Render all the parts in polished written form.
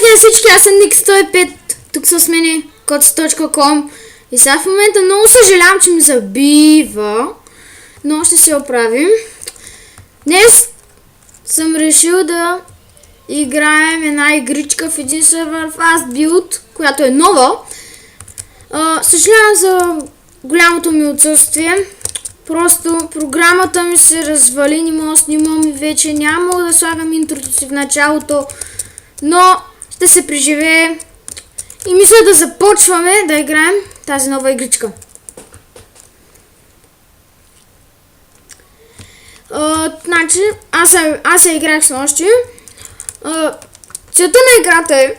Здравейте на всички, аз съм Ник105, тук с мене kots.com и сега в момента много съжалявам, че ми забива, но ще се оправим. Днес съм решил да играем една игричка в един сервер Fast Build, която е нова. Съжалявам за голямото ми отсъствие, просто програмата ми се развали, не мога да снимам и вече няма да слагам интрото си в началото. Но ще се преживее и мисля да започваме да играем тази нова игричка. Значи, аз я играх с нощи. Целта на играта е,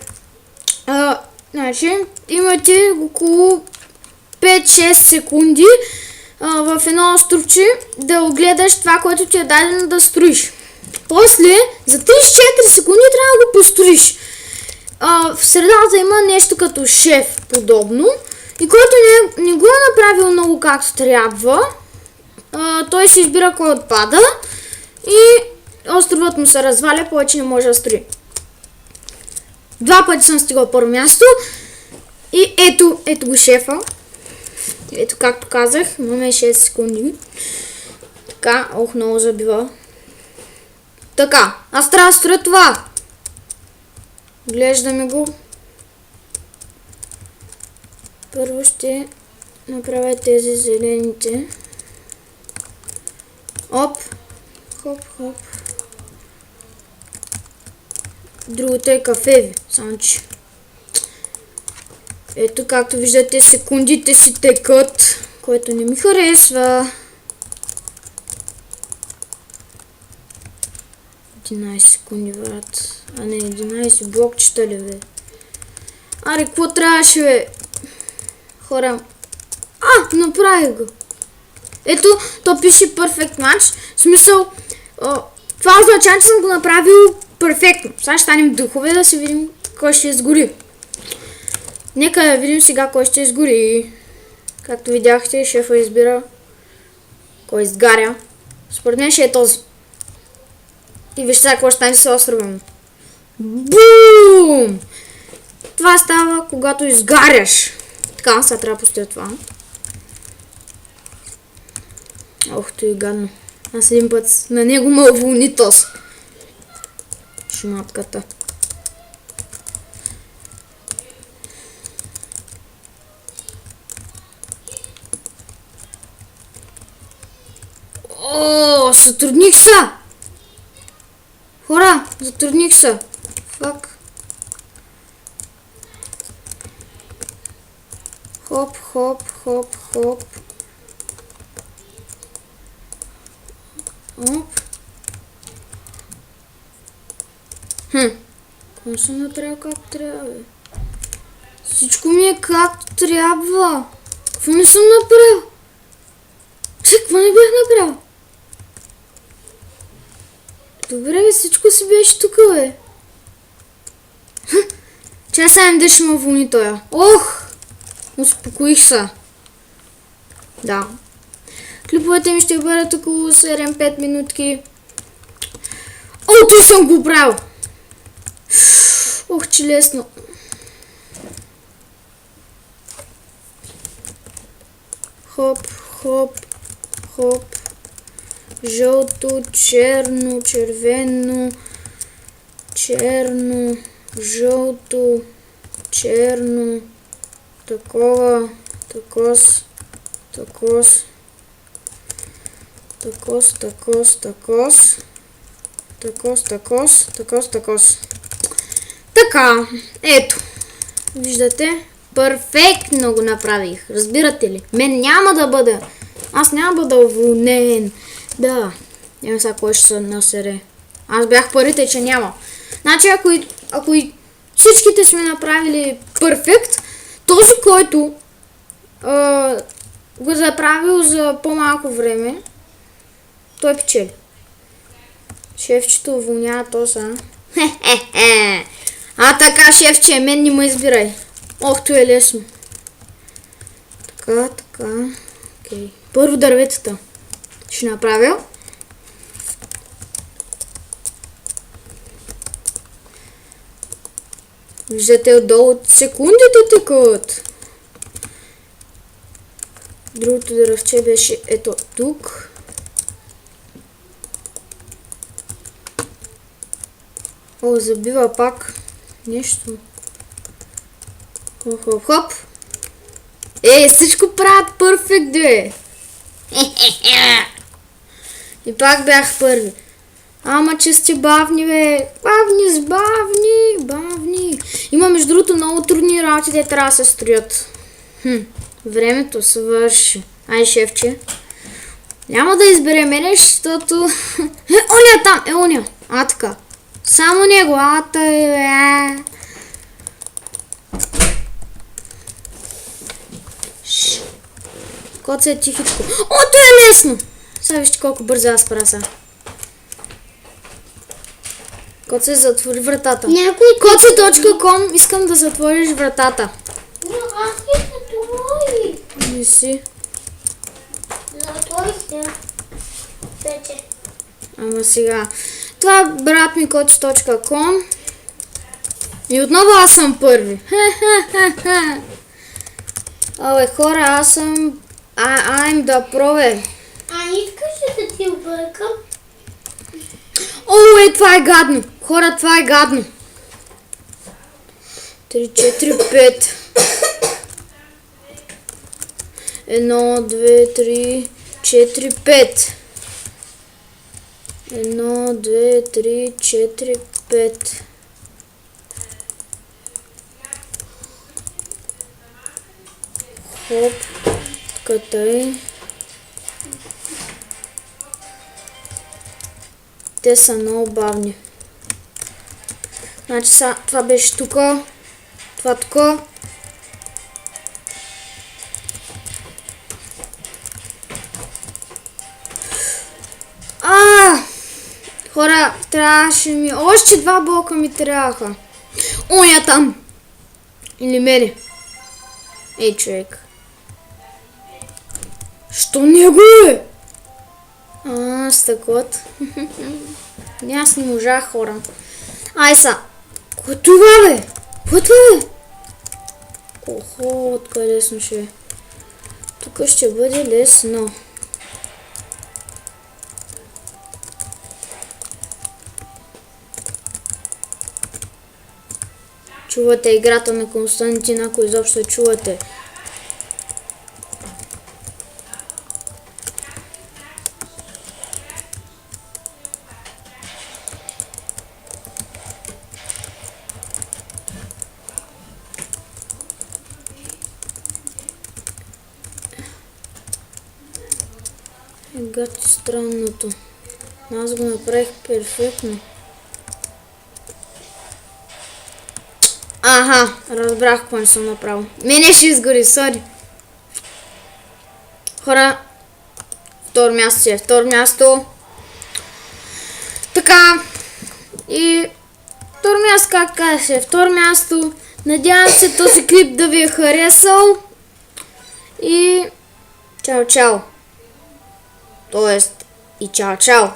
значи, имате около 5-6 секунди в едно островче да огледаш това, което ти е дадено да строиш. После, за 34 секунди трябва да го построиш. В средата има нещо като шеф подобно. И който не го е направил много както трябва, той се избира кой отпада. И островът му се разваля, повече не може да строи. 2 пъти съм стигал първо място. И ето го шефа. Ето както казах, имаме 6 секунди. Така, много забива. Така, аз трябва да строя това. Глеждаме го. Първо ще направя тези зелените. Оп. Хоп, хоп. Другото е кафеви. Само че. Ето както виждате, секундите си текат, което не ми харесва. 11 секунди, брат. А не, 11 блокчета ли, бе? Аре, какво трябваше, бе? Хора. Направих го. Ето, то пише Perfect Match. В смисъл, това означава, че съм го направил перфектно. Сега ще станем духове да си видим кой ще изгори. Нека да видим сега кой ще изгори. Както видяхте, шефа избира кой изгаря. Според мен ще е този. И виж сега какво ще стане с острова му. Бум! Това става, когато изгаряш. Така, сега трябва да пустя това. То е гадно. Аз един път на него ме уволни този. Шматката. Затрудних се! Хора, затрудних се. Фак. Хоп, хоп, хоп, хоп. Оп. Какво съм направил както трябва, бе? Всичко ми е както трябва. Какво не съм направил? Какво не бях направил? Добре, бе, всичко си беше тук, бе. Чай сега дали ще ме вълни тоя. Успокоих се. Да. Клиповете ми ще бъдат около 7-5 минутки. Той съм го правил. Че лесно. Хоп, хоп, хоп. Жълто, черно, червено, черно, жълто, черно, такова, такос, такос, такос, такос, такос, такос, такос, такос, такос. Така, ето, виждате, перфектно го направих, разбирате ли? Мен няма да бъда, аз няма да бъда уволнен. Да, няма сега кой ще се насере. Аз бях парите, че няма. Значи, ако и всичките сме направили перфект, този, който го заправил за по-малко време, той печели. Шефчето уволнява тоса. Така, шефче, мен не ме избирай. То е лесно. Така. Окей. Първо дърветата ще направя. Виждате отдолу секундите текат. Другото дръвче беше ето тук. О, забива пак нещо. Хоп, хоп, хоп. Всичко правят перфект, бе. И пак бях първи. Ама че сте бавни, бе. Бавни. Има между другото много трудни работи, те трябва да се строят. Времето свърши. Ай, шефче. Няма да избере мене, защото... Оня там! Оня! Така. Само него. Кот се е тихичко. О, то е лесно! Сега вижте колко бързо аз праса. Кот се затвори вратата. Котце.com, искам да затвориш вратата. Но аз не затвори. Не си. Затвори се. Вече. Ама сега. Това е брат ми Котце.com. И отново аз съм първи. Абе хора, аз съм... I'm the pro, бе. Не искаш да ти объркам? О, това е гадно. Хора, това е гадно. 3, 4, 5. 1, 2, 3, 4, 5. 1, 2, 3, 4, 5. Хоп. Така е. Те са много бавни. Значи това беше тук. Това тук. Хора, трябваше ми... Още 2 блока ми трябваха. Оня там! Или мене. Ей, човек. Що не го е? Стъклът. Аз не можах, хора. Ай са. Кой това, бе? Кой това, бе? Охо, откъде лесно ще е. Тук ще бъде лесно. Чувате играта на Константин, ако изобщо чувате. Гати странното. Аз го направих перфектно. Разбрах какво не съм направил. Мене ще изгори, сори. Хора, второ място. Така. И второ място, как казваше? Второ място. Надявам се този клип да ви е харесал. И чао. Тоест и чао.